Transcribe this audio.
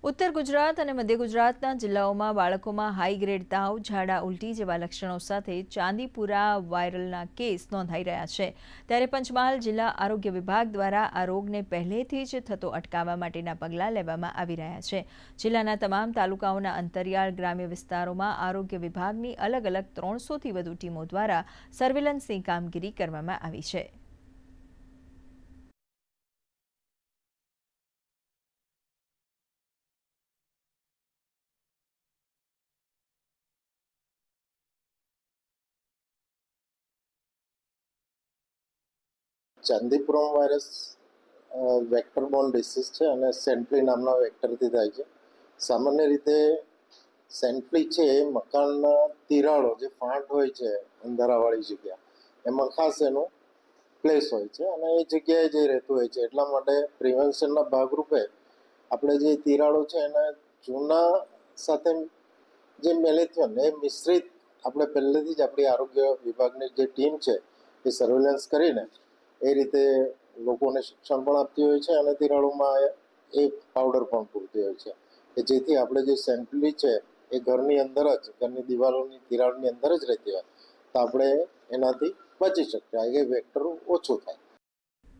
ઉત્તર ગુજરાત અને મધ્ય ગુજરાતના જિલ્લાઓમાં બાળકોમાં હાઈ ગ્રેડ તાવ, ઝાડા, ઉલટી જેવા લક્ષણો સાથે ચાંદીપુરા વાયરલના કેસ નોંધાઈ રહ્યા છે. ત્યારે પંચમહાલ જિલ્લા આરોગ્ય વિભાગ દ્વારા આ રોગને પહેલેથી જ થતો અટકાવવા માટેના પગલાં લેવામાં આવી રહ્યા છે. જિલ્લાના તમામ તાલુકાઓના અંતરિયાળ ગ્રામ્ય વિસ્તારોમાં આરોગ્ય વિભાગની અલગ અલગ 300થી વધુ ટીમો દ્વારા સર્વેલન્સની કામગીરી કરવામાં આવી છે. Chandipuram virus vector Born disease છે અને સેન્ટ્રી નામના વેક્ટરથી થાય છે. સામાન્ય રીતે સેન્ટ્રી છે એ મકાનના તિરાડો જે ફાંટ હોય છે અંધારાવાળી જગ્યા એમાં ખાસ એનું પ્લેસ હોય છે અને એ જગ્યાએ જે રહેતું હોય છે. એટલા માટે પ્રિવેન્શનના ભાગરૂપે આપણે જે તિરાડો છે એને જૂના સાથે જે મેલેથિયન એ મિશ્રિત આપણે પહેલેથી જ આપણી આરોગ્ય વિભાગની જે ટીમ છે એ સર્વેલન્સ કરીને એ રીતે લોકોને શિક્ષણ પણ આપતી હોય છે અને તિરાડોમાં એ પાવડર પણ પૂરતી હોય છે કે જેથી આપણે જે સેન્ટ્રી છે એ ઘરની અંદર જ ઘરની દિવાલોની તિરાડની અંદર જ રહેતી હોય તો આપણે એનાથી બચી શકીએ, એ વેક્ટર ઓછું થાય.